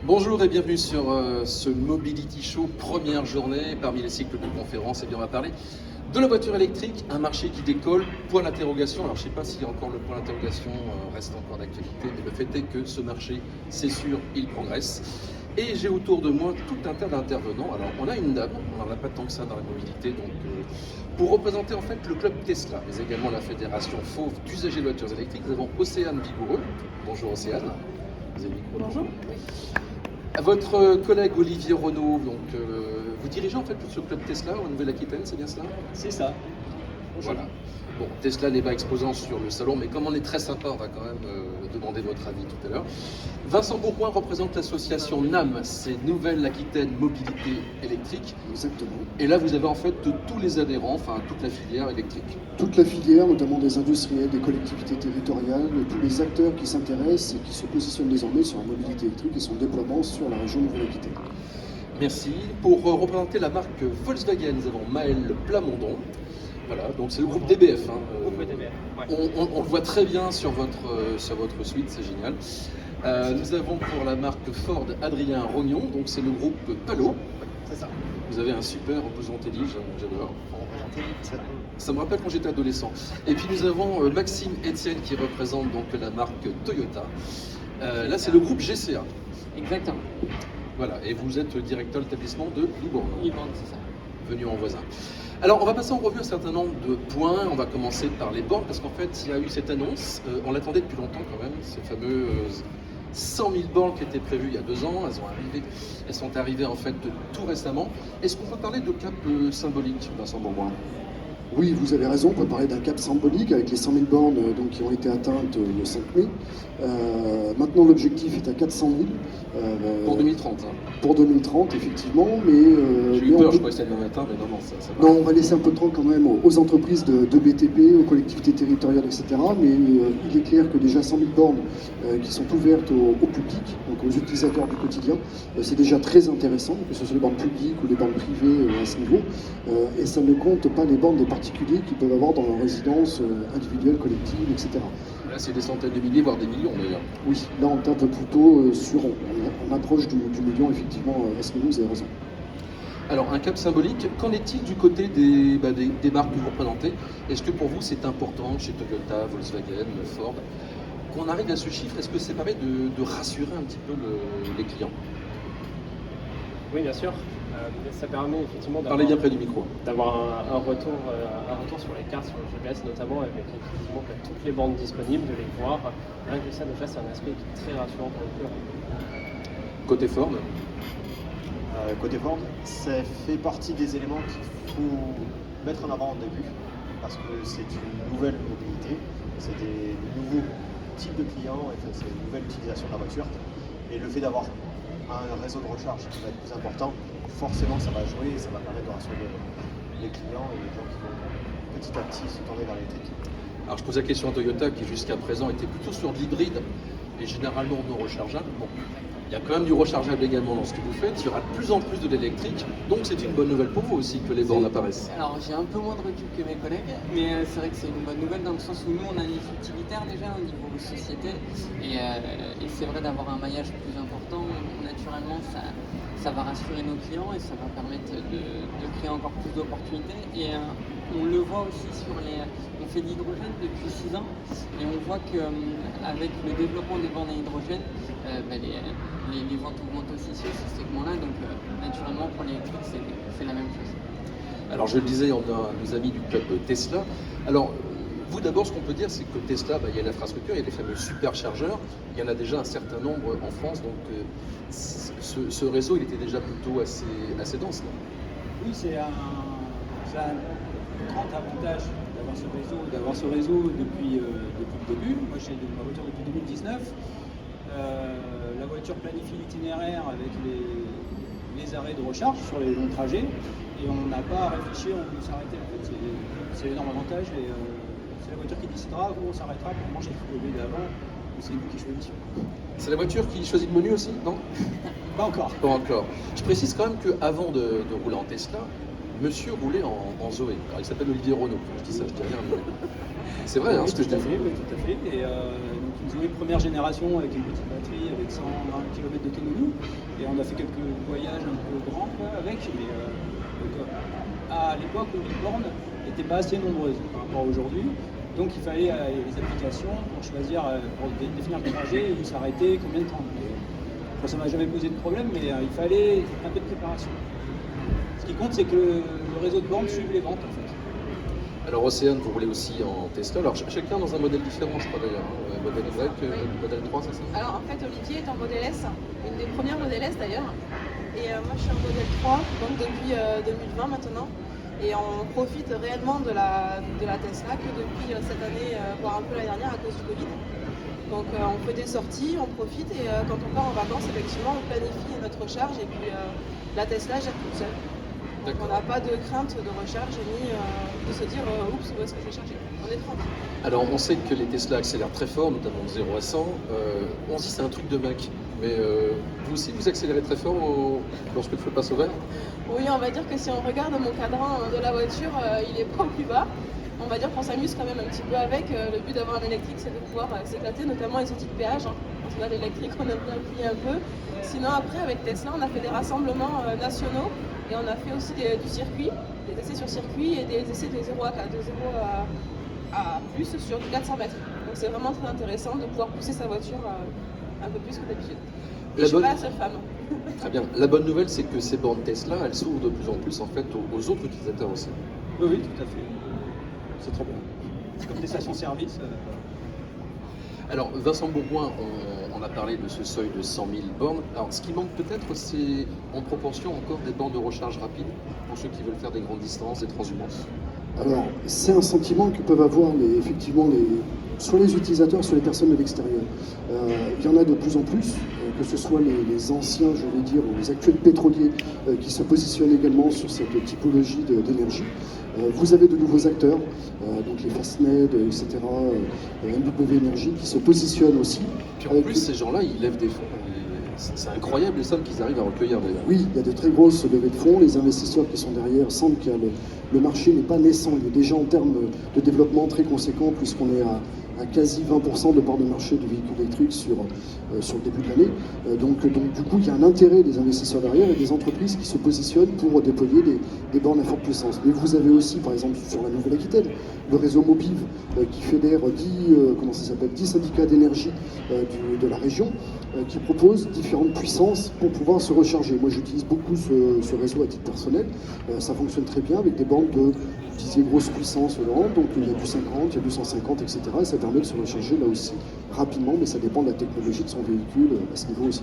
Bonjour et bienvenue sur ce Mobility Show, première journée parmi les cycles de conférences. Et bien on va parler de la voiture électrique, un marché qui décolle, point d'interrogation. Alors je ne sais pas si encore le point d'interrogation reste encore d'actualité, mais le fait est que ce marché, c'est sûr, il progresse. Et j'ai autour de moi tout un tas d'intervenants. Alors on a une dame, on n'en a pas tant que ça dans la mobilité, donc pour représenter en fait le club Tesla, mais également la fédération Fauve d'usagers de voitures électriques, nous avons Océane Vigoureux. Bonjour Océane. Vous avez le micro. Bonjour. Votre collègue Olivier Renaud, donc, vous dirigez en fait ce club Tesla en Nouvelle-Aquitaine, c'est bien cela? C'est ça. Bonjour. Voilà. Bon, Tesla n'est pas exposant sur le salon, mais comme on est très sympa, on va quand même demander votre avis tout à l'heure. Vincent Bourgoin représente l'association NAM, c'est Nouvelle-Aquitaine Mobilité Électrique. Exactement. Et là, vous avez en fait tous les adhérents, enfin toute la filière électrique. Toute la filière, notamment des industriels, des collectivités territoriales, tous les acteurs qui s'intéressent et qui se positionnent désormais sur la mobilité électrique et son déploiement sur la région Nouvelle-Aquitaine. Merci. Pour représenter la marque Volkswagen, nous avons Maël Plamondon. Voilà, donc c'est le groupe DBF. Groupe DBF, ouais. On le voit très bien sur votre suite, c'est génial. Nous avons pour la marque Ford Adrien Rognon, donc c'est le groupe Palo. C'est ça. Vous avez un super opposant Teddy, j'adore. Ça. Ça me rappelle quand j'étais adolescent. Et puis nous avons Maxime Etienne qui représente donc la marque Toyota. Là c'est le groupe GCA. Exactement. Voilà, et vous êtes directeur d'établissement de Libourne. Libourne, c'est ça. Venu en voisin. Alors, on va passer en revue un certain nombre de points. On va commencer par les bornes, parce qu'en fait, il y a eu cette annonce. On l'attendait depuis longtemps quand même, ces fameuses 100 000 bornes qui étaient prévues il y a 2 ans. Elles sont arrivées en fait tout récemment. Est-ce qu'on peut parler de cap symbolique, Vincent Bourgoin? Oui, vous avez raison, on peut parler d'un cap symbolique avec les 100 000 bornes donc, qui ont été atteintes le 5 mai. Maintenant, l'objectif est à 400 000. Pour 2030. Pour 2030, effectivement, mais... J'ai eu peur, je crois que c'était demain matin, mais non, ça va. Non, on va laisser un peu de temps quand même aux entreprises de BTP, aux collectivités territoriales, etc. Mais il est clair que déjà 100 000 bornes qui sont ouvertes au public, donc aux utilisateurs du quotidien, c'est déjà très intéressant, que ce soit les bornes publiques ou les bornes privées à ce niveau. Et ça ne compte pas les bornes des particuliers qu'ils peuvent avoir dans leur résidence individuelle, collective, etc. Là, c'est des centaines de milliers, voire des millions d'ailleurs. Oui, là on tape plutôt sur... On approche du million, effectivement, à ce niveau, vous avez raison. Alors, un cap symbolique, qu'en est-il du côté des marques que vous représentez? Est-ce que pour vous c'est important, chez Toyota, Volkswagen, Ford, qu'on arrive à ce chiffre? Est-ce que ça permet de rassurer un petit peu les clients? Oui, bien sûr. Ça permet effectivement Parlez bien près du micro. d'avoir un retour sur les cartes, sur le GPS notamment, avec effectivement toutes les bandes disponibles, de les voir. Rien que ça, déjà, c'est un aspect qui est très rassurant pour le client. Côté Ford? Côté Ford, ça fait partie des éléments qu'il faut mettre en avant au début, parce que c'est une nouvelle mobilité, c'est des nouveaux types de clients, et c'est une nouvelle utilisation de la voiture. Et le fait d'avoir un réseau de recharge qui va être plus important, forcément ça va jouer et ça va permettre de rassurer les clients et les gens qui vont petit à petit se tourner vers l'électrique. Alors je pose la question à Toyota qui jusqu'à présent était plutôt sur de l'hybride et généralement non rechargeable. Bon, il y a quand même du rechargeable également dans ce que vous faites, il y aura de plus en plus de l'électrique, donc c'est une bonne nouvelle pour vous aussi que les bornes apparaissent. Alors j'ai un peu moins de recul que mes collègues, mais c'est vrai que c'est une bonne nouvelle dans le sens où nous on a une équipe utilitaire déjà au niveau société et c'est vrai d'avoir un maillage plus important, naturellement ça va rassurer nos clients et ça va permettre de créer encore plus d'opportunités et on le voit aussi on fait de l'hydrogène depuis 6 ans et on voit qu'avec le développement des bornes à hydrogène, les ventes augmentent aussi sur ce segment-là, donc naturellement pour l'électrique c'est la même chose. Alors je le disais, on a nos amis du club Tesla. Alors vous d'abord, ce qu'on peut dire, c'est que Tesla, il y a l'infrastructure, il y a les fameux superchargeurs, il y en a déjà un certain nombre en France, donc ce réseau il était déjà plutôt assez dense. Là. Oui, c'est un grand avantage d'avoir ce réseau depuis le début. Moi j'ai ma voiture depuis 2019. La voiture planifie l'itinéraire avec les arrêts de recharge sur les longs trajets et on n'a pas à réfléchir, on peut s'arrêter en fait. C'est l'énorme avantage et c'est la voiture qui décidera où on s'arrêtera pour manger le menu d'avant, c'est nous qui choisissons. C'est la voiture qui choisit le menu aussi, non? Pas encore. Pas encore. Je précise quand même qu'avant de rouler en Tesla, monsieur roulait en Zoé. Alors, il s'appelle Olivier Renault. Je dis ça, je dis rien. Mais... C'est vrai, hein, ce que je tout à dis. fait, oui, tout à fait. Et donc une Zoé première génération avec une petite batterie, avec 120 km d'autonomie. Et on a fait quelques voyages un peu grands quoi, avec. Mais à l'époque, les bornes n'étaient pas assez nombreuses par rapport à aujourd'hui. Donc il fallait les applications pour choisir, pour définir le trajet, où s'arrêter, combien de temps. Enfin, ça ne m'a jamais posé de problème, mais il fallait un peu de préparation. Ce qui compte, c'est que le réseau de bornes suive les ventes en fait. Alors Océane, vous roulez aussi en Tesla. Alors chacun dans un modèle différent, je crois d'ailleurs. Hein. Modèle Y, modèle 3, c'est ça? Alors en fait, Olivier est en modèle S, une des premières modèles S d'ailleurs. Et moi je suis en modèle 3, donc depuis 2020 maintenant. Et on profite réellement de la Tesla que depuis cette année, voire un peu l'année dernière à cause du Covid. Donc on fait des sorties, on profite et quand on part en vacances, effectivement, on planifie notre recharge et puis la Tesla gère toute seule. Donc on n'a pas de crainte de recharge ni de se dire oups, où est-ce que je vais charger. On est tranquille. Alors on sait que les Tesla accélèrent très fort, notamment de 0 à 100. On se dit c'est un truc de mec. Mais vous aussi, vous accélérez très fort lorsque le feu passe au vert? Oui, on va dire que si on regarde mon cadran de la voiture, il est pas au plus bas. On va dire qu'on s'amuse quand même un petit peu avec. Le but d'avoir un électrique, c'est de pouvoir s'éclater, notamment les sorties de péage. Hein. Quand on a l'électrique, on aime bien plier un peu. Sinon, après, avec Tesla, on a fait des rassemblements nationaux et on a fait aussi du circuit, des essais sur circuit et des essais de 0 à plus sur du 400 mètres. Donc c'est vraiment très intéressant de pouvoir pousser sa voiture un peu plus que d'habitude. Et je suis pas la seule femme. Très bien. La bonne nouvelle, c'est que ces bornes Tesla, elles s'ouvrent de plus en plus en fait aux autres utilisateurs aussi. Oui, oui, tout à fait. C'est trop bien. C'est comme des stations-service. Alors, Vincent Bourgoin, on a parlé de ce seuil de 100 000 bornes. Alors, ce qui manque peut-être, c'est en proportion encore des bornes de recharge rapide pour ceux qui veulent faire des grandes distances, des transhumances. Alors, c'est un sentiment que peuvent avoir effectivement soit les utilisateurs, soit les personnes de l'extérieur. Il y en a de plus en plus, que ce soit les anciens, je vais dire, ou les actuels pétroliers qui se positionnent également sur cette typologie d'énergie. Vous avez de nouveaux acteurs, donc les Fastned, etc., MW Energy, qui se positionnent aussi. Puis en plus, ces gens-là, ils lèvent des fonds. C'est incroyable les sommes qu'ils arrivent à recueillir d'ailleurs. Oui, il y a de très grosses levées de fonds. Les investisseurs qui sont derrière sentent que le marché n'est pas naissant. Il est déjà en termes de développement très conséquent, puisqu'on est à quasi 20% de part de marché du véhicule électrique sur le début de l'année. Donc du coup, il y a un intérêt des investisseurs derrière et des entreprises qui se positionnent pour déployer des bornes à forte puissance. Mais vous avez aussi, par exemple, sur la Nouvelle-Aquitaine, le réseau Mobiv qui fédère 10 syndicats d'énergie de la région qui proposent différentes puissances pour pouvoir se recharger. Moi, j'utilise beaucoup ce réseau à titre personnel. Ça fonctionne très bien avec des bornes de, vous disiez, grosse puissance Laurent, donc il y a du 50, il y a du 150, etc. Et ça permet de se recharger là aussi rapidement, mais ça dépend de la technologie de son véhicule à ce niveau aussi.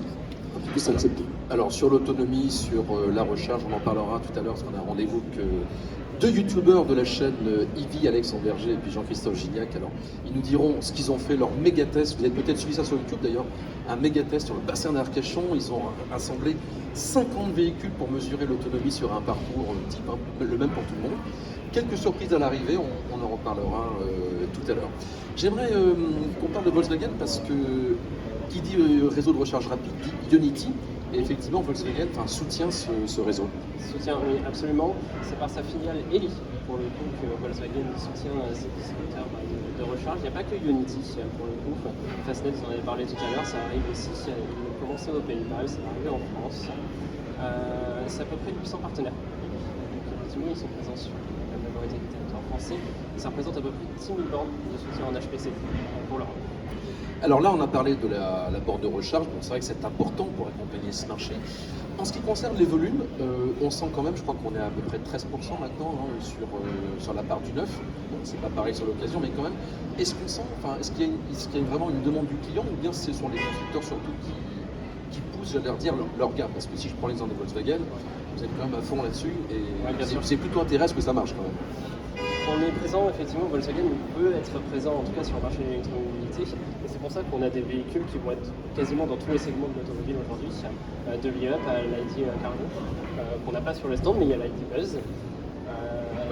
Un peu plus accepté. Alors sur l'autonomie, sur la recharge, on en parlera tout à l'heure parce qu'on a un rendez-vous que deux youtubeurs de la chaîne Ivy, Alexandre Berger et puis Jean-Christophe Gignac. Alors ils nous diront ce qu'ils ont fait, leur méga test. Vous avez peut-être suivi ça sur YouTube d'ailleurs, un méga test sur le bassin d'Arcachon. Ils ont assemblé 50 véhicules pour mesurer l'autonomie sur un parcours type le même pour tout le monde. Quelques surprises à l'arrivée, on en reparlera tout à l'heure. J'aimerais qu'on parle de Volkswagen parce que qui dit réseau de recharge rapide dit Ionity. Et effectivement, Volkswagen soutient ce réseau. Soutient, oui, absolument. C'est par sa filiale Eli, pour le coup, que Volkswagen soutient ces distributeurs de recharge. Il n'y a pas que Ionity, pour le coup. Fastned, vous en avez parlé tout à l'heure, ça arrive aussi. Il a commencé aux Pays-Bas, ça va arriver en France. C'est à peu près 800 partenaires. Donc, effectivement, ils sont présents sur la majorité du territoire français. Et ça représente à peu près 10 000 bornes de soutien en HPC pour l'Europe. Alors là, on a parlé de la borne de recharge. Bon, c'est vrai que c'est important pour accompagner ce marché. En ce qui concerne les volumes, on sent quand même, je crois qu'on est à peu près 13% maintenant sur la part du neuf. Bon, c'est pas pareil sur l'occasion, mais quand même, est-ce qu'on sent, est-ce qu'il y a vraiment une demande du client ou bien ce sont les constructeurs surtout qui poussent, j'allais dire, leur gamme? Parce que si je prends l'exemple de Volkswagen, vous êtes quand même à fond là-dessus et c'est plutôt intéressant que ça marche quand même. On est présent, effectivement, Volkswagen peut être présent en tout cas sur le marché de l'électromobilité et c'est pour ça qu'on a des véhicules qui vont être quasiment dans tous les segments de l'automobile aujourd'hui, de l'e-up à l'ID Cargo, qu'on n'a pas sur le stand, mais il y a l'ID Buzz.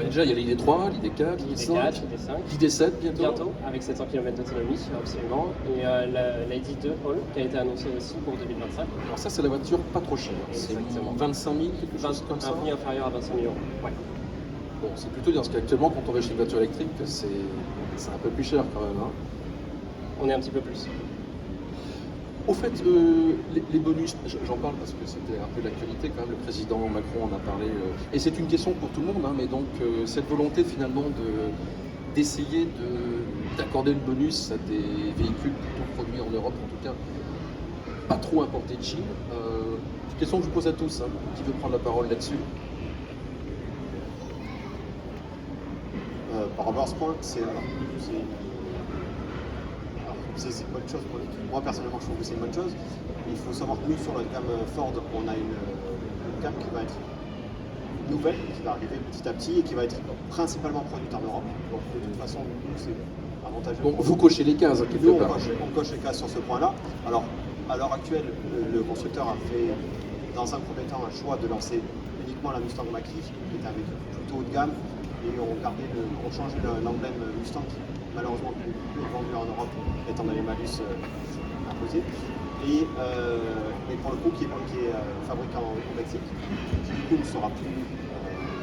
Déjà, il y a l'ID3, l'ID4, l'ID4, l'ID5, l'ID5. l'ID7 bientôt. Bientôt, avec 700 km d'autonomie, absolument. Et l'ID2 Paul, qui a été annoncé aussi pour 2025. Alors ça, c'est la voiture pas trop chère. C'est Exactement. 25 000, quelque chose comme ça. Un prix inférieur à 25 000 euros. Ouais. Bon, c'est plutôt bien, parce qu'actuellement, quand on va acheter une voiture électrique, c'est un peu plus cher quand même. Hein. On est un petit peu plus. Au fait, les bonus, j'en parle parce que c'était un peu l'actualité quand même, le président Macron en a parlé, et c'est une question pour tout le monde, hein, mais donc cette volonté finalement d'essayer d'accorder le bonus à des véhicules plutôt produits en Europe, en tout cas pas trop importés de Chine. Question que je vous pose à tous, hein, qui veut prendre la parole là-dessus? Par rapport à ce point, c'est une bonne chose. Moi, personnellement, je trouve que c'est une bonne chose. Il faut savoir que nous, sur la gamme Ford, on a une gamme qui va être nouvelle, qui va arriver petit à petit et qui va être principalement produite en Europe. Donc, de toute façon, nous, c'est avantageux. Bon, vous cochez les cases, quelque Nous, part. on coche les cases sur ce point-là. Alors, à l'heure actuelle, le constructeur a fait, dans un premier temps, un choix de lancer uniquement la Mustang Mach-E, qui est un véhicule plutôt haut de gamme, et on changeait l'emblème Mustang, qui malheureusement plus vendu en Europe, étant donné les malus imposés. Et pour le coup, qui est fabriqué au Mexique, qui du coup ne sera plus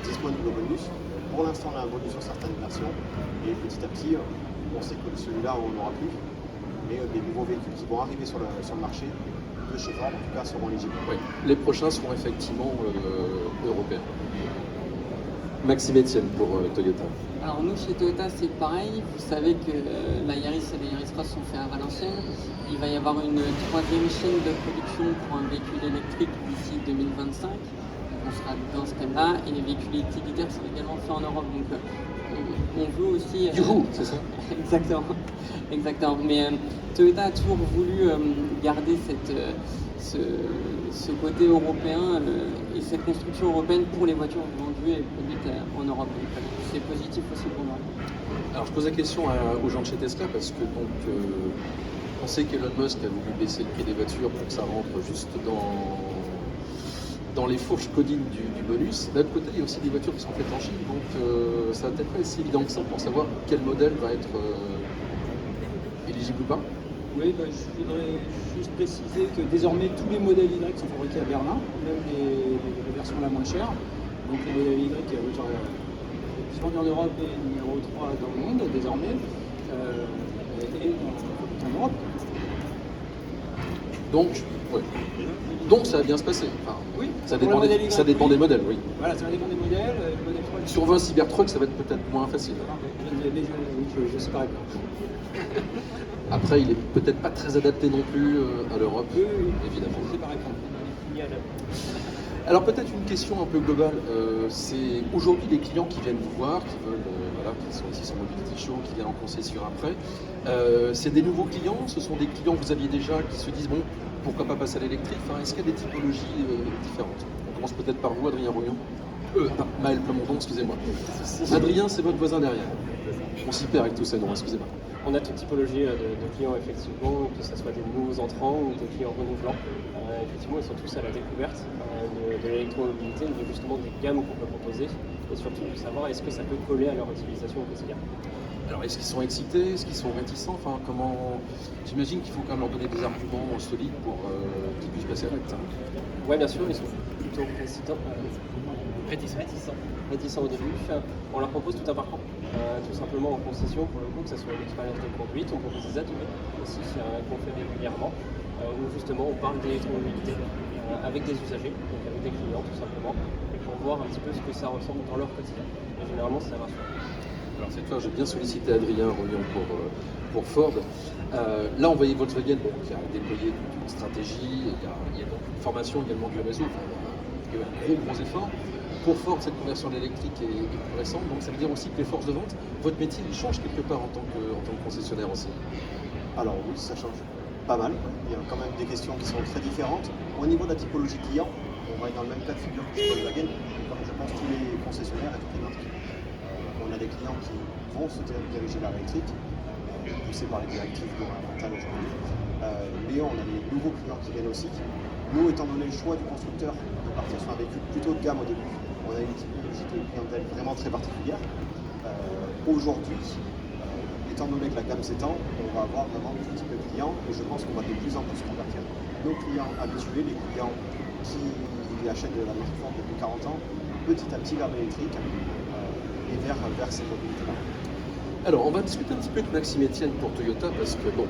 disponible au bonus. Pour l'instant, on a un bonus sur certaines versions, et petit à petit, on sait que celui-là, on n'aura plus. Mais des nouveaux véhicules qui vont arriver sur le marché de chez Ford, en tout cas, seront éligibles. Oui, les prochains seront effectivement européens. Maxime Etienne pour Toyota. Alors nous chez Toyota c'est pareil, vous savez que la Yaris et la Yaris Cross sont faits à Valenciennes. Il va y avoir une troisième chaîne de production pour un véhicule électrique d'ici 2025. Donc on sera dans ce thème-là et les véhicules utilitaires sont également faits en Europe. Donc on veut aussi... Du coup, c'est ça? Exactement. Exactement. Mais Toyota a toujours voulu garder ce côté européen et cette construction européenne pour les voitures vendues et produites en Europe. Donc c'est positif aussi pour moi. Alors je pose la question aux gens de chez Tesla parce que donc on sait qu'Elon Musk a voulu baisser le prix des voitures pour que ça rentre juste dans les fourches codines du bonus. D'un autre côté, il y a aussi des voitures qui sont faites en Chine, donc ça va peut-être pas être si évident que ça pour savoir quel modèle va être éligible ou pas. Oui, je voudrais juste préciser que désormais tous les modèles Y sont fabriqués à Berlin, même les versions la moins chère. Donc les modèles Y qui vendus en Europe et numéro 3 dans le monde désormais, et en Europe. Donc, ouais. Donc ça va bien se passer. Enfin, Oui, ça pour dépend, le modèle Y, ça dépend des modèles, oui. Voilà, ça dépend des modèles. Le modèle 3, Sur 20 Cybertruck, ça va être peut-être moins facile. je sais pas répondre. Après, il est peut-être pas très adapté non plus à l'Europe, Oui, évidemment. je sais pas répondre. Alors peut-être une question un peu globale. C'est aujourd'hui les clients qui viennent vous voir, qui veulent, qui sont ici sur Mobility Show, qui viennent en concession après. C'est des nouveaux clients, ce sont des clients que vous aviez déjà qui se disent bon, pourquoi pas passer à l'électrique. Enfin, est-ce qu'il y a des typologies différentes? On commence peut-être par vous, Adrien Rouillon. Maël Plamondon, excusez-moi. Adrien, c'est votre voisin derrière. On s'y perd avec tous ces noms, excusez-moi. On a toute typologie de clients, effectivement, que ce soit des nouveaux entrants ou des clients renouvelants. Effectivement, ils sont tous à la découverte de l'électromobilité, mais justement des gammes qu'on peut proposer, et surtout de savoir est-ce que ça peut coller à leur utilisation au quotidien. Alors, est-ce qu'ils sont excités? Est-ce qu'ils sont réticents? Enfin, comment... J'imagine qu'il faut quand même leur donner des arguments solides pour qu'ils puissent passer à l'acte. Oui, bien sûr, ils sont plutôt réticents au début. On leur propose tout un parcours, tout simplement en concession pour le coup, que ce soit une expérience de conduite. On propose des ateliers aussi qu'on fait régulièrement, où justement on parle d'électromobilité avec des usagers, donc avec des clients tout simplement, et pour voir un petit peu ce que ça ressemble dans leur quotidien. Et généralement, ça marche. Alors cette fois, j'ai bien sollicité Adrien Rouillon pour Ford. Là, on voyait Volkswagen qui a déployé toute une stratégie, il y a donc une formation également du réseau, enfin, il y a eu un gros effort. Pour Ford, cette conversion à l'électrique est plus récente, donc ça veut dire aussi que les forces de vente, votre métier, il change quelque part en tant que concessionnaire aussi. Alors oui, ça change pas mal. Il y a quand même des questions qui sont très différentes. Au niveau de la typologie client, on va être dans le même cas de figure que chez Volkswagen, comme je pense tous les concessionnaires et toutes les marques. On a des clients qui vont se diriger vers l'électrique, poussés par les directives gouvernementales aujourd'hui. Mais on a des nouveaux clients qui viennent aussi, Nous, étant donné le choix du constructeur de partir sur un véhicule plutôt de gamme au début, on a une typologie de clientèle vraiment très particulière. Aujourd'hui, étant donné que la gamme s'étend, on va avoir vraiment tout type de clients et je pense qu'on va de plus en plus convertir nos clients habitués, les clients qui achètent de la marque Ford depuis 40 ans, petit à petit vers l'électrique et vers ces mobilités-là. Alors, on va discuter un petit peu avec Maxime Etienne pour Toyota parce que bon,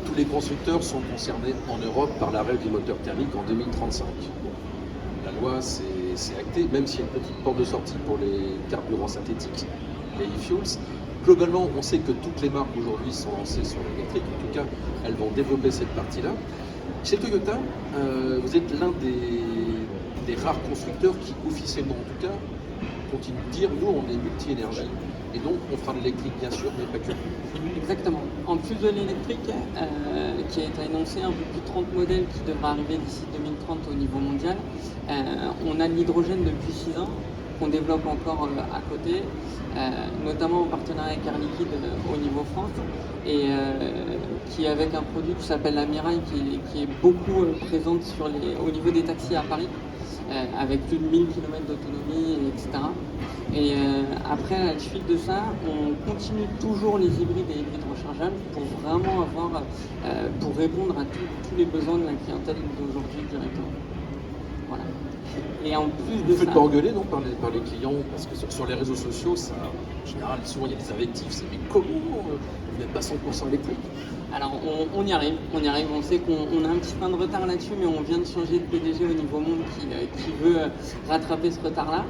tous les constructeurs sont concernés en Europe par l'arrêt du moteur thermique en 2035. Bon, la loi, c'est acté, même s'il y a une petite porte de sortie pour les carburants synthétiques, les e-fuels. Globalement, on sait que toutes les marques aujourd'hui sont lancées sur l'électrique, en tout cas, elles vont développer cette partie-là. Chez Toyota, vous êtes l'un des rares constructeurs qui, officiellement en tout cas, continue de dire nous on est multi-énergie et donc on fera de l'électrique bien sûr mais pas que. Exactement. En plus de l'électrique qui a été annoncé, un peu plus de 30 modèles qui devraient arriver d'ici 2030 au niveau mondial, on a de l'hydrogène depuis 6 ans qu'on développe encore à côté, notamment en partenariat avec Air Liquide au niveau France et qui avec un produit qui s'appelle la Miraille qui est beaucoup présente au niveau des taxis à Paris. Avec plus de 1000 km d'autonomie, etc. Et après, à la suite de ça, on continue toujours les hybrides et hybrides rechargeables pour vraiment pour répondre à tous les besoins de la clientèle d'aujourd'hui directement. Voilà. Et en plus de Vous ne faites ça... pas engueuler non, par les clients parce que sur les réseaux sociaux, ça, en général, souvent il y a des invectives, c'est mais comment vous n'êtes pas 100% électrique? Alors on y arrive, on sait qu'on a un petit point de retard là-dessus, mais on vient de changer de PDG au niveau monde qui veut rattraper ce retard-là.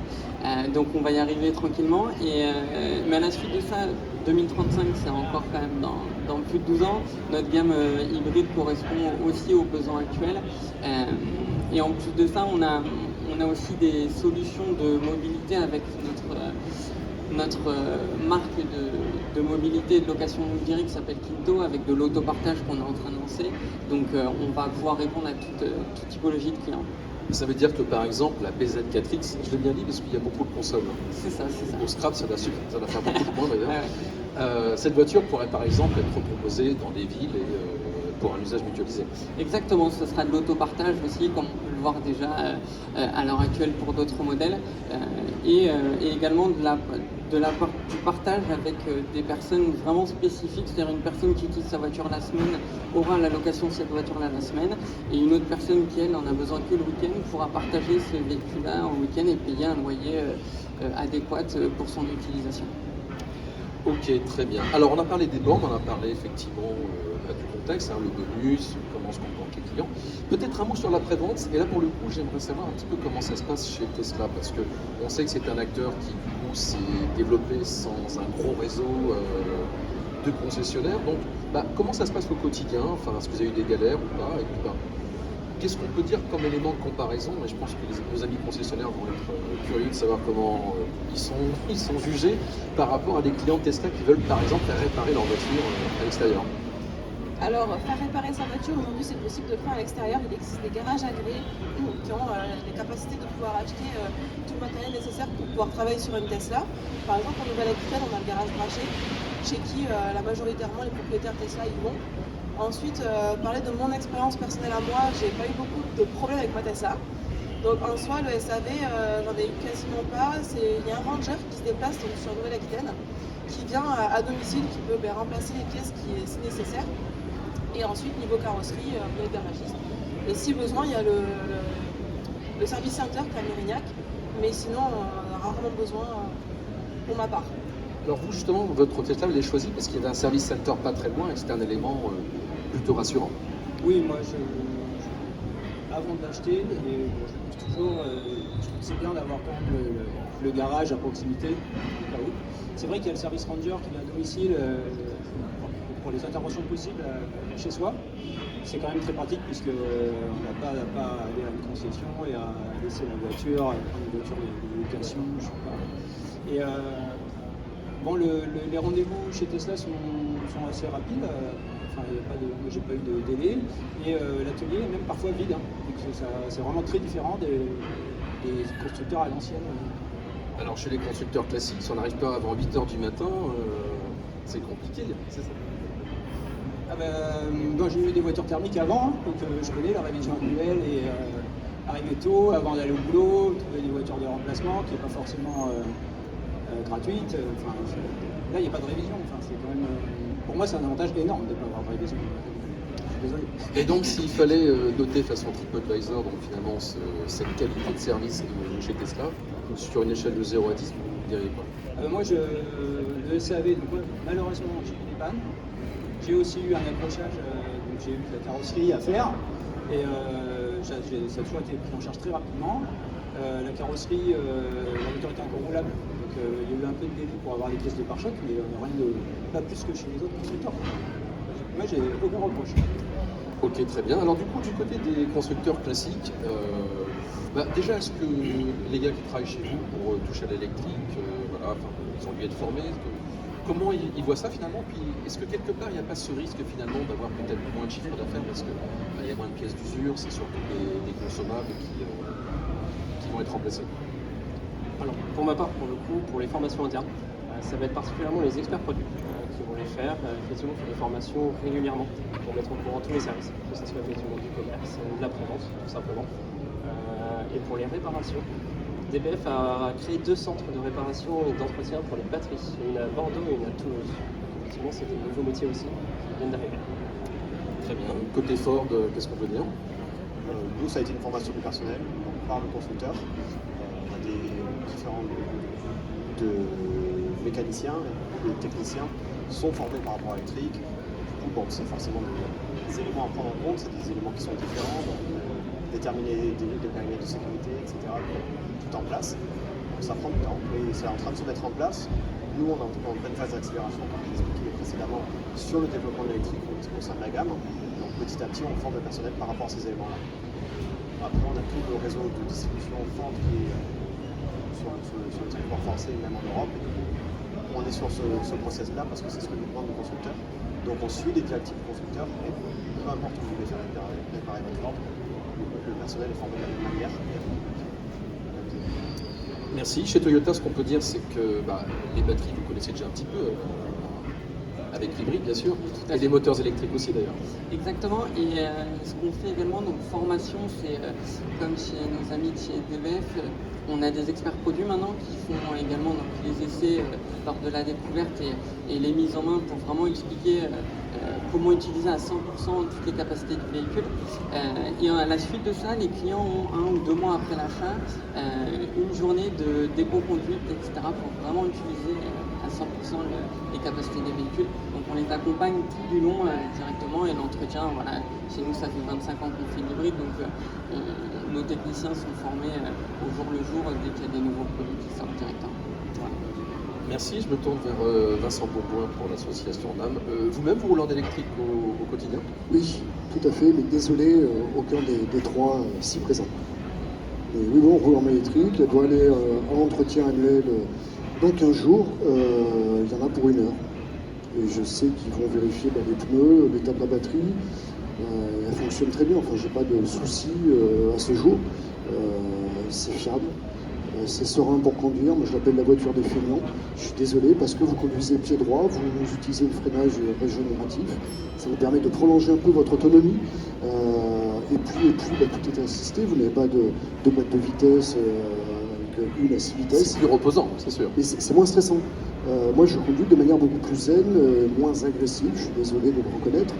Donc on va y arriver tranquillement. Mais à la suite de ça, 2035 c'est encore quand même dans plus de 12 ans. Notre gamme hybride correspond aussi aux besoins actuels. Et en plus de ça, on a aussi des solutions de mobilité avec notre marque de mobilité et de location longue durée qui s'appelle Kinto avec de l'autopartage qu'on est en train de lancer. Donc on va pouvoir répondre à toute typologie de clients. Ça veut dire que par exemple la BZ4X, je l'ai bien dit parce qu'il y a beaucoup de consommes. C'est ça. Au scrap, ça doit faire beaucoup de points d'ailleurs. Ouais. Cette voiture pourrait par exemple être proposée dans des villes et pour un usage mutualisé. Exactement, ce sera de l'autopartage aussi, comme on peut le voir déjà à l'heure actuelle pour d'autres modèles, et également du partage avec des personnes vraiment spécifiques, c'est-à-dire une personne qui utilise sa voiture la semaine aura la location de cette voiture-là la semaine, et une autre personne qui, elle, en a besoin que le week-end, pourra partager ce véhicule-là en week-end et payer un loyer adéquat pour son utilisation. Ok, très bien. Alors on a parlé des bornes, on a parlé effectivement du contexte, le bonus, comment se comportent les clients. Peut-être un mot sur l'après-vente, et là pour le coup j'aimerais savoir un petit peu comment ça se passe chez Tesla, parce qu'on sait que c'est un acteur qui du coup s'est développé sans un gros réseau de concessionnaires. Donc comment ça se passe au quotidien? Enfin, est-ce que vous avez eu des galères ou pas? Et puis, qu'est-ce qu'on peut dire comme élément de comparaison? Et je pense que nos amis concessionnaires vont être curieux de savoir comment ils sont jugés par rapport à des clients de Tesla qui veulent par exemple faire réparer leur voiture à l'extérieur. Alors, faire réparer sa voiture, aujourd'hui, c'est possible de le faire à l'extérieur. Il existe des garages agréés qui ont les capacités de pouvoir acheter tout le matériel nécessaire pour pouvoir travailler sur une Tesla. Par exemple, en Nouvelle-Aquitaine, on a le garage Brachet, chez qui majoritairement les propriétaires Tesla y vont. Ensuite, parler de mon expérience personnelle à moi, j'ai pas eu beaucoup de problèmes avec ma Tesla. Donc en soi, le SAV, j'en ai eu quasiment pas. Il y a un ranger qui se déplace donc, sur Nouvelle-Aquitaine, qui vient à domicile, qui peut remplacer les pièces si nécessaire. Et ensuite, niveau carrosserie, il y a le garagiste. Et si besoin, il y a le service center qui est à Mérignac. Mais sinon, on a rarement besoin pour ma part. Alors vous justement, votre Tesla, vous l'avez choisi parce qu'il y avait un service center pas très loin et c'était un élément plutôt rassurant. Oui, moi, avant de l'acheter, je trouve toujours, je trouve que c'est bien d'avoir quand même le garage à proximité, au cas où. C'est vrai qu'il y a le service ranger qui vient à domicile pour les interventions possibles chez soi. C'est quand même très pratique puisqu'on n'a pas à aller à une concession et à laisser la voiture, à prendre une voiture de location, je sais pas. Et les rendez-vous chez Tesla sont assez rapides. Enfin, moi, j'ai pas eu de délai. Et l'atelier est même parfois vide. Donc c'est vraiment très différent des constructeurs à l'ancienne. Alors chez les constructeurs classiques, si on n'arrive pas avant 8h du matin, c'est compliqué, c'est ça? J'ai eu des voitures thermiques avant, donc je connais la révision annuelle et démarrer tôt avant d'aller au boulot, trouver des voitures de remplacement qui n'est pas forcément gratuite. Enfin, là, il n'y a pas de révision. Enfin, c'est quand même, pour moi, c'est un avantage énorme de ne pas avoir de révision. Je suis désolé. Et donc, s'il fallait noter façon TripAdvisor, donc finalement, cette qualité de service chez Tesla, sur une échelle de 0 à 10, vous diriez quoi? Moi, le SAV, donc, malheureusement, j'ai eu des pannes. J'ai aussi eu un accrochage, donc j'ai eu de la carrosserie à faire. Et ça a toujours été pris en charge très rapidement. La carrosserie, la voiture était encore roulable. Donc il y a eu un peu de délai pour avoir des pièces de pare-choc, mais rien de pas plus que chez les autres constructeurs. Moi, j'ai aucun reproche. Ok, très bien. Alors du coup, du côté des constructeurs classiques, déjà, est-ce que les gars qui travaillent chez vous pour toucher à l'électrique, voilà, ils ont dû être formés, comment ils voient ça finalement? Puis est-ce que quelque part, il n'y a pas ce risque finalement d'avoir peut-être moins de chiffre d'affaires parce qu'il y a moins de pièces d'usure, c'est surtout des consommables qui vont être remplacés? Alors, pour ma part, pour le coup, pour les formations internes, ça va être particulièrement les experts produits qui vont les faire. Effectivement, on fait des formations régulièrement pour mettre au courant tous les services, que ce soit effectivement du commerce, de la prévente, tout simplement. Et pour les réparations, DBF a créé 2 centres de réparation et d'entretien pour les batteries, une à Bordeaux et une à Toulouse. Effectivement, c'est des nouveaux métiers aussi qui viennent d'arriver. Très bien. Côté Ford, qu'est-ce qu'on peut dire? Nous, ça a été une formation du personnel donc, par le constructeur. On a des différents de mécaniciens et techniciens sont formés par rapport à l'électrique. Du coup, c'est forcément des éléments à prendre en compte, c'est des éléments qui sont différents, donc, déterminer des périmètres de sécurité, etc. Tout en place. Donc, ça prend du temps, mais c'est en train de se mettre en place. Nous, on est en pleine phase d'accélération, comme je l'expliquais précédemment, sur le développement de l'électrique au sein de la gamme. Donc petit à petit, on forme le personnel par rapport à ces éléments-là. Après, on a tout le réseau de distribution Ford qui est sur le territoire français, même en Europe. On est sur ce process-là parce que c'est ce que nous demandent les constructeurs. Donc on suit les directives du constructeur et peu importe où vous voulez faire réparer votre Ford, le personnel est formé de la même manière. Merci. Chez Toyota, ce qu'on peut dire, c'est que les batteries, vous connaissez déjà un petit peu, avec l'hybride bien sûr, et les moteurs électriques aussi d'ailleurs. Exactement, et ce qu'on fait également, donc formation, c'est comme chez nos amis de chez DBF, on a des experts produits maintenant qui font également donc, les essais lors de la découverte et les mises en main pour vraiment expliquer comment utiliser à 100% toutes les capacités du véhicule. Et à la suite de ça, les clients ont 1 ou 2 mois après l'achat une journée de déco-conduite, etc. pour vraiment utiliser à 100% les capacités des véhicules. Donc on les accompagne tout du long directement et l'entretien, voilà, chez nous ça fait 25 ans qu'on fait l'hybride, donc nos techniciens sont formés au jour le jour dès qu'il y a des nouveaux produits qui sortent directement. Voilà. Merci, je me tourne vers Vincent Bourgoin pour l'association NAM. Vous-même, vous roulez en électrique au quotidien? Oui, tout à fait, mais désolé, aucun des 3 ici présents. Mais oui, bon, on roule en électrique, elle doit aller en entretien annuel dans 15 jours, il y en a pour 1 heure. Et je sais qu'ils vont vérifier les pneus, l'état de la batterie. Elle fonctionne très bien, enfin j'ai pas de soucis à ce jour. C'est fiable, c'est serein pour conduire. Moi je l'appelle la voiture des feignants. Je suis désolé parce que vous conduisez pied droit, vous utilisez le freinage régénératif. Ça vous permet de prolonger un peu votre autonomie. Et puis tout est assisté. Vous n'avez pas de boîte de vitesse avec 1 à 6 vitesses. C'est plus reposant, c'est sûr. Et c'est moins stressant. Moi, je conduis de manière beaucoup plus zen, moins agressive, je suis désolé de le reconnaître,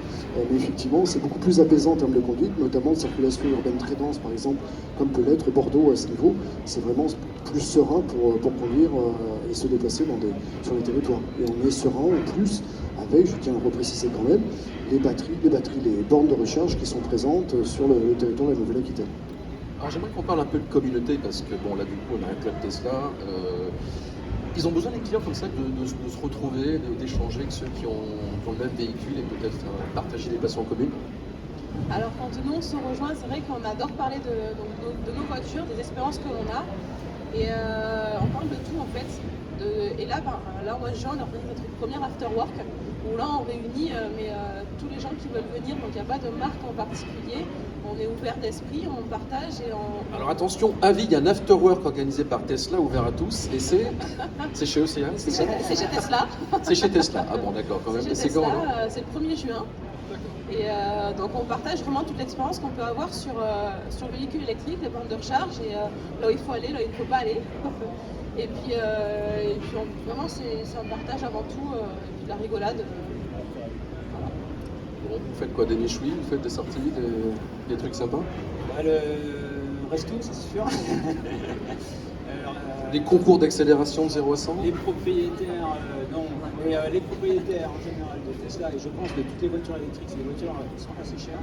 mais effectivement, c'est beaucoup plus apaisant en termes de conduite, notamment de circulation urbaine très dense, par exemple, comme peut l'être Bordeaux à ce niveau. C'est vraiment plus serein pour conduire et se déplacer sur les territoires. Et on est serein en plus avec, je tiens à le repréciser quand même, les batteries, les bornes de recharge qui sont présentes sur le territoire de la Nouvelle-Aquitaine. Alors j'aimerais qu'on parle un peu de communauté parce que bon là du coup on a un club Tesla. Ils ont besoin des clients comme ça de se retrouver, d'échanger avec ceux qui ont le même véhicule et peut-être partager des passions communes. Alors quand nous on se rejoint, c'est vrai qu'on adore parler de nos voitures, des expériences que l'on a. Et on parle de tout en fait. Et là, en mois de juin, on organise notre premier after work où là on réunit tous les gens qui veulent venir, donc il n'y a pas de marque en particulier. On est ouvert d'esprit, on partage et on... Alors attention, avis, il y a un after work organisé par Tesla ouvert à tous et c'est chez Océane, c'est ça? C'est chez Tesla. C'est chez Tesla, ah bon d'accord quand même. C'est chez C'est quand Tesla, alors? c'est le 1er juin. Et donc on partage vraiment toute l'expérience qu'on peut avoir sur le véhicule électrique, les bornes de recharge, et là où il faut aller, là où il ne faut pas aller. Et puis vraiment c'est un partage avant tout, et puis de la rigolade. Bon, vous faites quoi, des méchouilles, vous faites des sorties, des trucs sympas? Bah, le resto, c'est sûr. Alors, Des concours d'accélération de 0 à 100? les propriétaires, non, mais les propriétaires en général de Tesla, et je pense de toutes les voitures électriques, les voitures sont assez chères.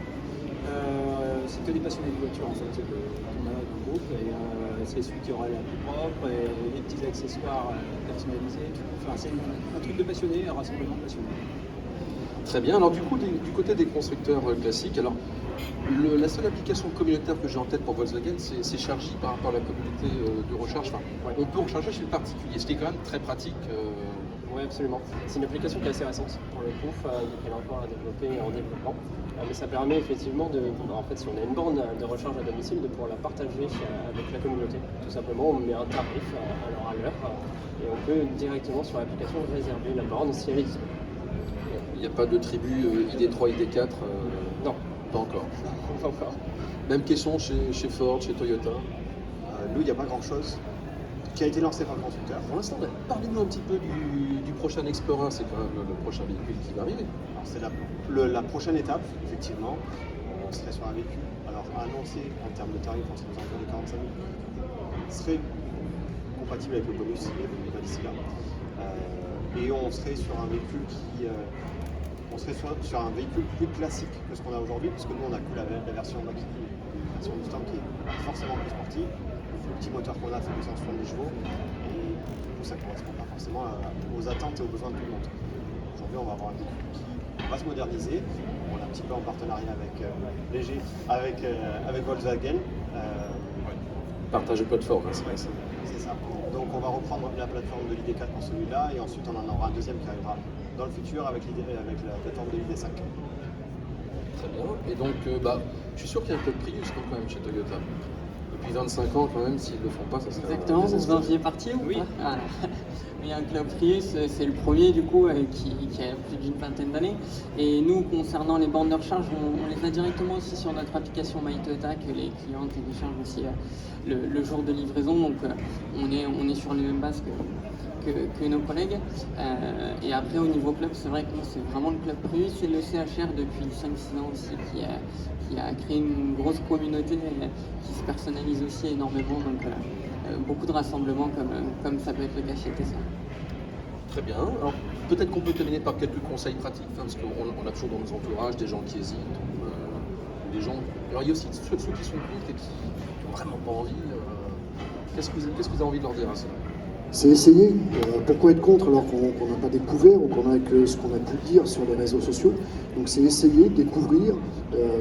C'est que des passionnés de voitures en fait qu'on a dans le groupe, et c'est celui qui aura la plus propre, et les petits accessoires personnalisés, tout. Enfin c'est un truc de passionné, un rassemblement de passionnés. Très bien. Alors du coup, du côté des constructeurs classiques, alors la seule application communautaire que j'ai en tête pour Volkswagen, c'est Chargy par rapport à la communauté de recharge. Enfin, on peut recharger chez le particulier, ce qui est quand même très pratique. Oui, absolument. C'est une application qui est assez récente pour le coup, donc elle est encore à développer en développement. Mais ça permet effectivement en fait, si on a une borne de recharge à domicile, de pouvoir la partager avec la communauté. Tout simplement, on met un tarif à l'heure, et on peut directement sur l'application réserver la borne si elle est disponible. Il n'y a pas de tribu ID3, ID4 Non. Pas encore. Pas encore. Même question chez Ford, chez Toyota. Nous, il n'y a pas grand-chose qui a été lancé par le constructeur. Pour l'instant, parlez-nous un petit peu du prochain Explorer, c'est quand même le prochain véhicule qui va arriver. Alors, c'est la prochaine étape, effectivement. On serait sur un véhicule, alors annoncé en termes de tarifs, on serait aux alentours de 45 000. Serait compatible avec le bonus, il y a pas d'ici là. Et on serait sur un véhicule sur un véhicule plus classique que ce qu'on a aujourd'hui, puisque nous on a que la version Mach-E, la version Mustang qui est forcément plus sportive. Le petit moteur qu'on a fait 270 chevaux, et tout ça ne correspond pas forcément aux attentes et aux besoins de tout le monde. Aujourd'hui, on va avoir un véhicule qui va se moderniser. On est un petit peu en partenariat avec Léger, avec Volkswagen. Partage de plateforme, c'est vrai. C'est ça. Donc on va reprendre la plateforme de l'ID4 pour celui-là, et ensuite on en aura un deuxième qui arrivera dans le futur avec la plateforme de l'ID5. Très bien. Et donc, je suis sûr qu'il y a un Club Prius quand même chez Toyota. Depuis 25 ans, quand même, s'ils ne le font pas, ça serait... Exactement, vous en faisiez partie ou Oui. pas? Voilà. Oui, un Club Prius, c'est le premier du coup qui a plus d'une vingtaine d'années. Et nous, concernant les bornes de recharge, on les a directement aussi sur notre application MyToyota que les clients téléchargent aussi le jour de livraison. Donc on est sur les mêmes bases que nos collègues. Et après, au niveau club, c'est vrai que c'est vraiment le Club Prius et le CHR depuis 5-6 ans aussi qui a créé une grosse communauté qui se personnalise aussi énormément. Donc beaucoup de rassemblements comme ça peut être le cas chez Tesla. Très bien. Alors, peut-être qu'on peut terminer par quelques conseils pratiques, parce qu'on a toujours dans nos entourages des gens qui hésitent, ou des gens... Alors, il y a aussi ceux qui sont contre et qui n'ont vraiment pas envie. Qu'est-ce que vous avez envie de leur dire à ça? C'est essayer. Pourquoi être contre alors qu'on n'a pas découvert ou qu'on a que ce qu'on a pu dire sur les réseaux sociaux? Donc c'est essayer, découvrir,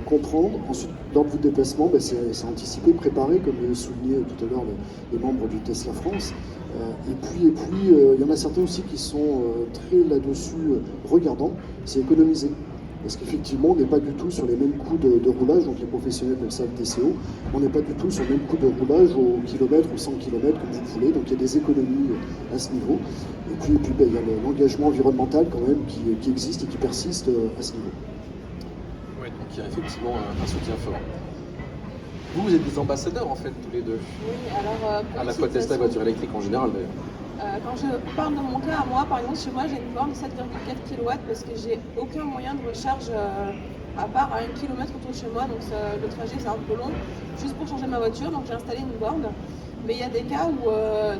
comprendre. Ensuite, lors de votre déplacement, c'est anticiper, préparer, comme le soulignaient tout à l'heure les membres du Tesla France. Et puis, il y en a certains aussi qui sont très là-dessus regardants, c'est économiser. Parce qu'effectivement, on n'est pas du tout sur les mêmes coûts de roulage, donc les professionnels appellent ça le TCO, on n'est pas du tout sur le même coût de roulage au kilomètre ou 100 km comme vous voulez, donc il y a des économies à ce niveau. Et puis il y a l'engagement environnemental quand même qui existe et qui persiste à ce niveau. Oui, donc il y a effectivement un soutien fort. Vous êtes des ambassadeurs en fait, tous les deux. Oui, alors À la fois Tesla et voiture électrique en général d'ailleurs. Quand je parle de mon cas à moi, par exemple, chez moi, j'ai une borne de 7,4 kW parce que j'ai aucun moyen de recharge à part à 1 km autour de chez moi, donc le trajet c'est un peu long, juste pour changer ma voiture, donc j'ai installé une borne. Mais il y a des cas où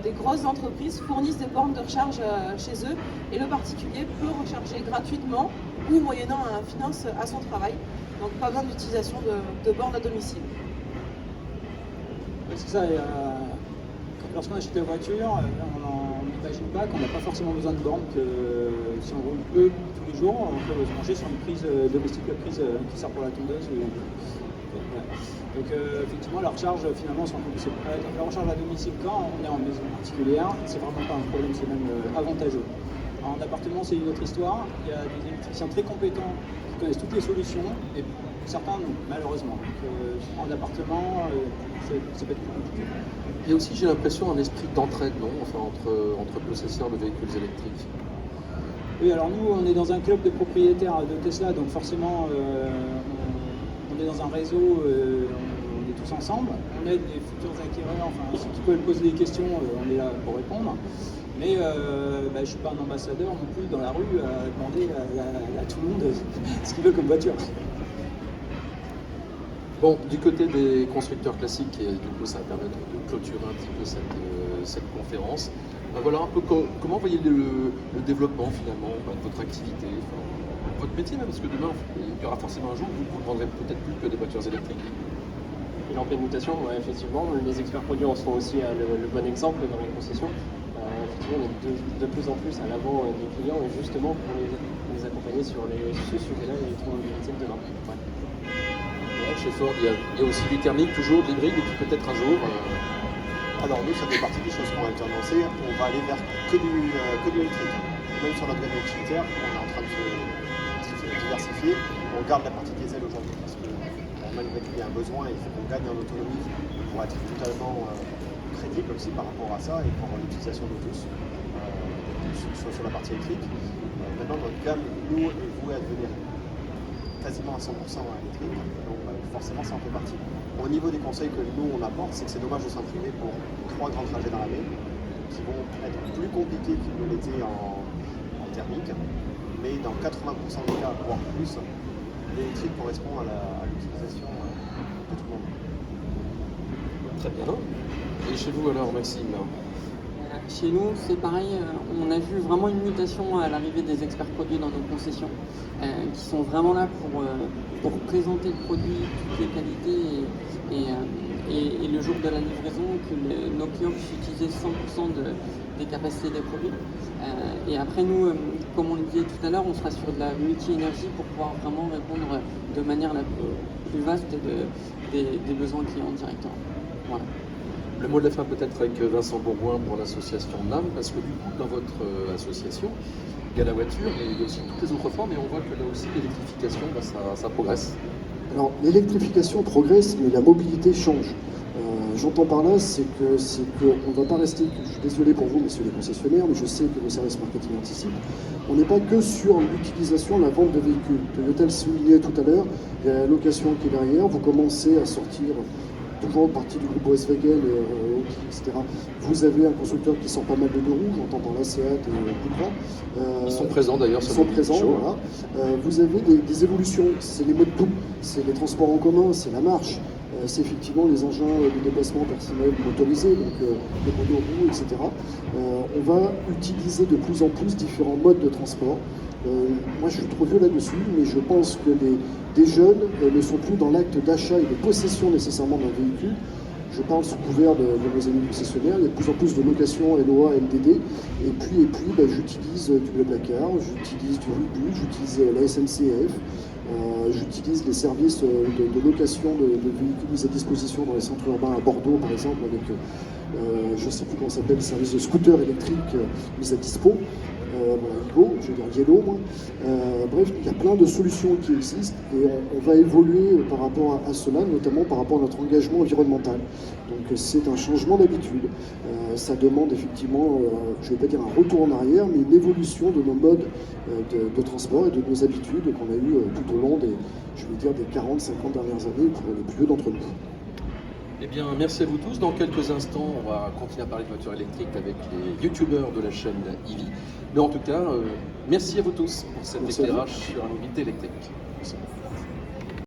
des grosses entreprises fournissent des bornes de recharge chez eux et le particulier peut recharger gratuitement ou moyennant un finance à son travail. Donc pas besoin d'utilisation de bornes à domicile. C'est ça, lorsqu'on achète la voiture, on n'imagine pas qu'on n'a pas forcément besoin de borne, que si on roule peu tous les jours, on peut se brancher sur une prise domestique, la prise qui sert pour la tondeuse. Donc effectivement, la recharge, finalement, la recharge à domicile quand on est en maison particulière, c'est vraiment pas un problème, c'est même avantageux. En appartement, c'est une autre histoire. Il y a des électriciens très compétents qui connaissent toutes les solutions, et certains non, malheureusement. Donc, en appartement, ça peut être plus compliqué. Il y a aussi, j'ai l'impression, un esprit d'entraide, non? Enfin, entre possesseurs de véhicules électriques. Oui, alors nous, on est dans un club de propriétaires de Tesla, donc forcément, on est dans un réseau, on est tous ensemble. On aide les futurs acquéreurs, enfin ceux qui peuvent poser des questions, on est là pour répondre. Mais je ne suis pas un ambassadeur non plus dans la rue à demander à tout le monde ce qu'il veut comme voiture. Bon, du côté des constructeurs classiques, et du coup ça va permettre de clôturer un petit peu cette conférence. Voilà un peu comment voyez le développement finalement de votre activité, votre métier même, parce que demain il y aura forcément un jour où vous ne vendrez peut-être plus que des voitures électriques. Il est en pleine mutation, ouais, effectivement. Les experts produits en sont aussi le bon exemple dans les concessions. Effectivement, on est de plus en plus à l'avant des clients et justement pour les accompagner sur ce sujet-là, l'électromobilité de demain. Ouais. Chez Ford, il y a aussi du thermique, toujours de l'hybride, et puis peut-être un jour. Alors nous, ça fait partie des choses qu'on va annoncées. On va aller vers que du électrique. Même sur notre gamme utilitaire, on est en train de se diversifier. On garde la partie diesel aujourd'hui parce que malgré tout, il y a un besoin et il faut qu'on gagne en autonomie pour être totalement crédible aussi par rapport à ça et pour l'utilisation de tous, soit sur la partie électrique. Maintenant, notre gamme, nous, est vouée à devenir quasiment à 100% électrique, donc forcément ça en fait partie. Au niveau des conseils que nous on apporte, c'est que c'est dommage de s'imprimer pour 3 grands trajets dans l'année qui vont être plus compliqués qu'ils ne l'étaient en thermique, mais dans 80% des cas, voire plus, l'électrique correspond à l'utilisation de tout le monde. Très bien. Et chez vous alors, Maxime? Chez nous, c'est pareil, on a vu vraiment une mutation à l'arrivée des experts produits dans nos concessions, qui sont vraiment là pour présenter le produit, toutes les qualités, et le jour de la livraison, que nos clients puissent utiliser 100% des capacités des produits. Et après, nous, comme on le disait tout à l'heure, on sera sur de la multi-énergie pour pouvoir vraiment répondre de manière la plus vaste des besoins clients directement. Voilà. Le mot de la fin peut-être avec Vincent Bourgoin pour l'association NAM, parce que du coup dans votre association, il y a la voiture et il y a aussi toutes les autres formes, et on voit que là aussi l'électrification, ça progresse. Alors l'électrification progresse, mais la mobilité change. J'entends par là, c'est qu'on ne va pas rester, je suis désolé pour vous, messieurs les concessionnaires, mais je sais que le service marketing anticipe, on n'est pas que sur l'utilisation, la vente de véhicules. Toyota le soulignait tout à l'heure, il y a la location qui est derrière, vous commencez à sortir toujours partie du groupe Volkswagen, etc. Vous avez un constructeur qui sort pas mal de deux roues, j'entends par là Seat et Cupra. Ils sont présents d'ailleurs. Ils sont présents, voilà. Vous avez des évolutions, c'est les modes doux, c'est les transports en commun, c'est la marche, c'est effectivement les engins de déplacement personnel motorisés, donc les monoroues, etc. On va utiliser de plus en plus différents modes de transport. Moi je suis trop vieux là-dessus, mais je pense que des jeunes ne sont plus dans l'acte d'achat et de possession nécessairement d'un véhicule. Je parle sous couvert de nos amis concessionnaires, il y a de plus en plus de location, LOA, LDD, et puis j'utilise du Blablacar, j'utilise du Rubus, j'utilise la SNCF, j'utilise les services de location de véhicules mis à disposition dans les centres urbains à Bordeaux par exemple, avec, je ne sais plus comment ça s'appelle, le service de scooters électriques mis à dispo. Je veux dire Yellow, moi. Bref, il y a plein de solutions qui existent et on va évoluer par rapport à cela, notamment par rapport à notre engagement environnemental. Donc c'est un changement d'habitude. Ça demande effectivement, je ne vais pas dire un retour en arrière, mais une évolution de nos modes de transport et de nos habitudes qu'on a eues tout au long des 40-50 dernières années pour les plus vieux d'entre nous. Eh bien, merci à vous tous. Dans quelques instants, on va continuer à parler de voitures électriques avec les youtubeurs de la chaîne Ivy. Mais en tout cas, merci à vous tous pour cet éclairage sur la mobilité électrique. Merci.